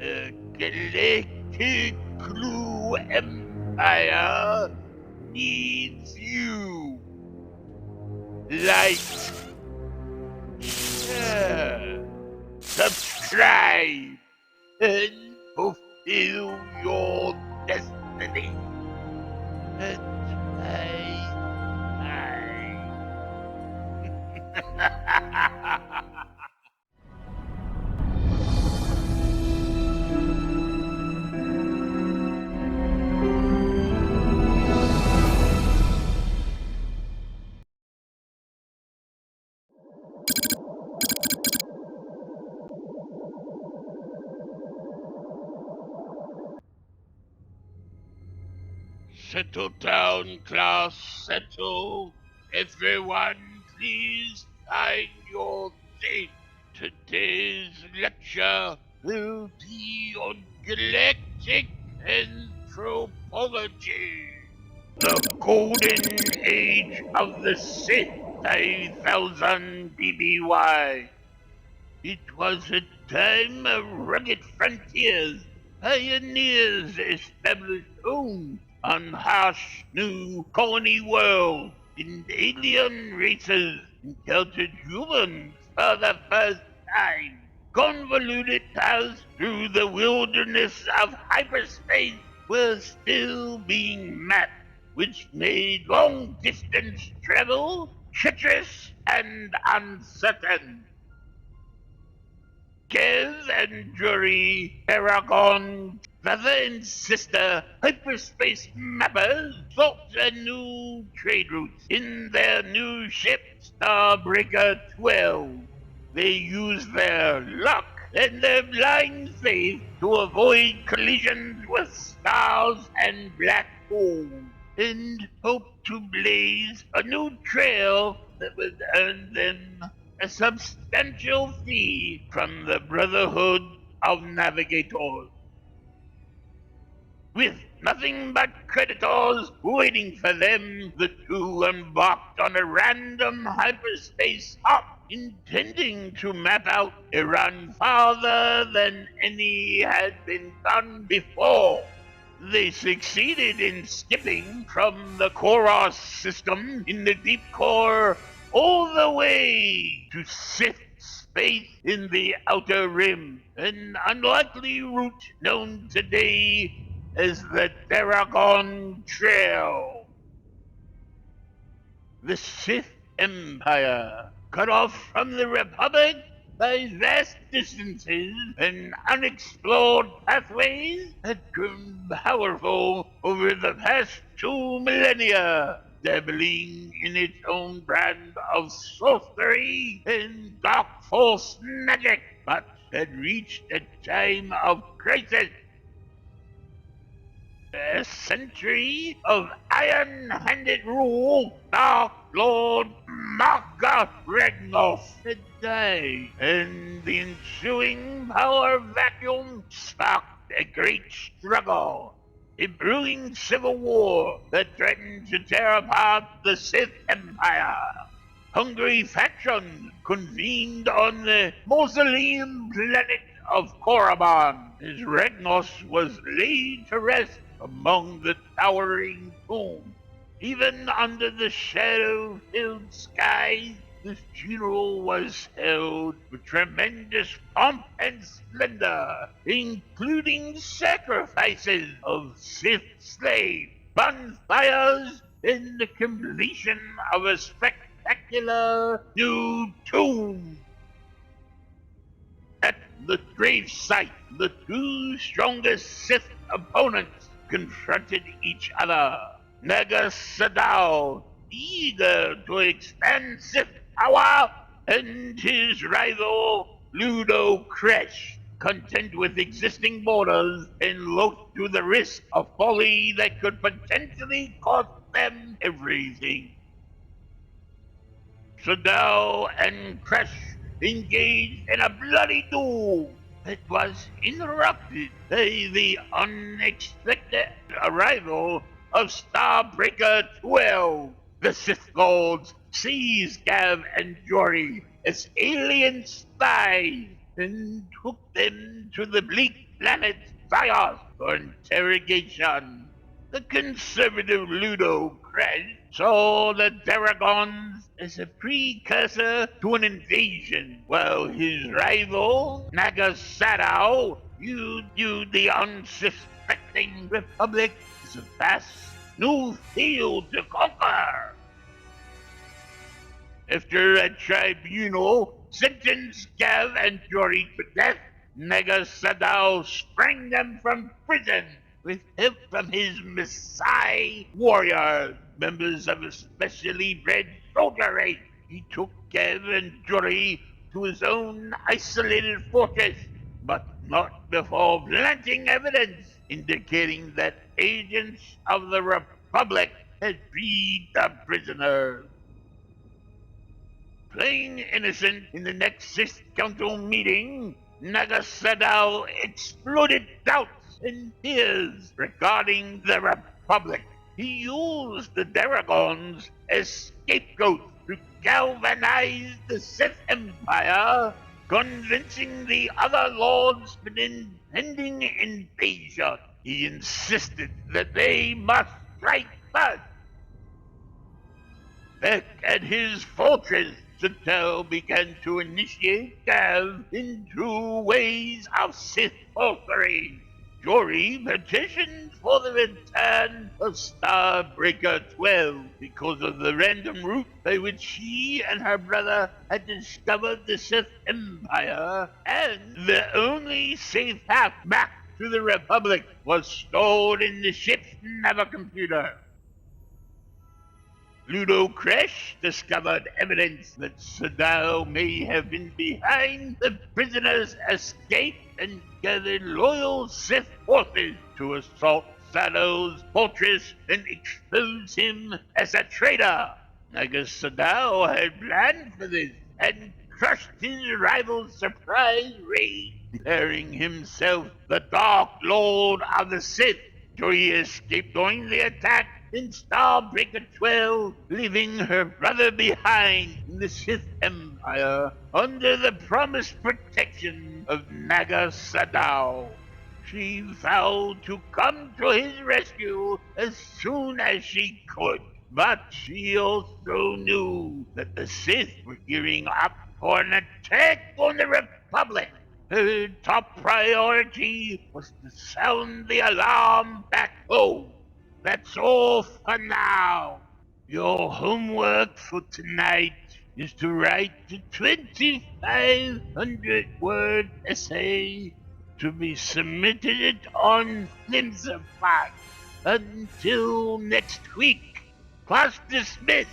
The Galactic Glue Empire needs you. Like, share, subscribe, and fulfill your destiny. And bye. Settle down, class, settle. Everyone, please find your seat. Today's lecture will be on Galactic Anthropology. The Golden Age of the Sith, 5000 BBY. It was a time of rugged frontiers. Pioneers established homes on harsh new colony worlds, and alien races encountered humans for the first time. Convoluted paths through the wilderness of hyperspace were still being mapped, which made long distance travel treacherous and uncertain. Kev and Jury, Aragon, brother and sister, hyperspace mappers sought a new trade route in their new ship, Starbreaker 12. They used their luck and their blind faith to avoid collisions with stars and black holes, and hoped to blaze a new trail that would earn them a substantial fee from the Brotherhood of Navigators. With nothing but creditors waiting for them, the two embarked on a random hyperspace hop, intending to map out a run farther than any had been done before. They succeeded in skipping from the Koros system in the deep core all the way to Sith space in the Outer Rim, an unlikely route known today as the Daragon Trail. The Sith Empire, cut off from the Republic by vast distances and unexplored pathways, had grown powerful over the past 2 millennia, dabbling in its own brand of sorcery and dark force magic, but had reached a time of crisis. A century of iron-handed rule, Dark Lord Marga Ragnos had died, and the ensuing power vacuum sparked a great struggle. A brewing civil war that threatened to tear apart the Sith Empire. Hungry factions convened on the mausoleum planet of Korriban as Ragnos was laid to rest among the towering tombs. Even under the shadow-filled skies, this funeral was held with tremendous pomp and splendor, including sacrifices of Sith slaves, bonfires, and the completion of a spectacular new tomb. At the grave site, the two strongest Sith opponents confronted each other. Naga Sadao, eager to expand Sith power, and his rival Ludo Kresh, content with existing borders and loath to the risk of folly that could potentially cost them everything. Sadao and Kresh engaged in a bloody duel that was interrupted by the unexpected arrival of Starbreaker 12. The Sith Lords seized Gav and Jory as alien spies and took them to the bleak planet Zios for interrogation. The conservative Ludo Crash saw the Daragons as a precursor to an invasion, while his rival, Nagasadao, viewed the unsuspecting Republic as a vast new field to conquer. After a tribunal sentenced Gav and Jory to death, Nagasadao sprang them from prison with help from his Maasai warriors, members of a specially bred soldier race. He took Gav and Jory to his own isolated fortress, but not before planting evidence indicating that agents of the Republic had freed the prisoners. Playing innocent in the next Sith Council meeting, Nagasadao exploded doubts and fears regarding the Republic. He used the Daragons as scapegoats to galvanize the Sith Empire, convincing the other lords of an impending invasion. He insisted that they must strike first. Back at his fortress, Sittel began to initiate Gav into ways of Sith sorcery. Jory petitioned for the return of Starbreaker 12 because of the random route by which she and her brother had discovered the Sith Empire, and the only safe path back to the Republic was stored in the ship's navicomputer. Ludo Crash discovered evidence that Sadao may have been behind the prisoner's escape and gathered loyal Sith forces to assault Sadau's fortress and expose him as a traitor. Naga Sadao had planned for this and crushed his rival's surprise raid, declaring himself the Dark Lord of the Sith. Joy escaped during the attack in Starbreaker 12, leaving her brother behind in the Sith Empire under the promised protection of Naga Sadao. She vowed to come to his rescue as soon as she could, but she also knew that the Sith were gearing up for an attack on the Republic. Her top priority was to sound the alarm back home. That's all for now. Your homework for tonight is to write a 2,500-word essay to be submitted on Flimsify. Until next week, class dismissed.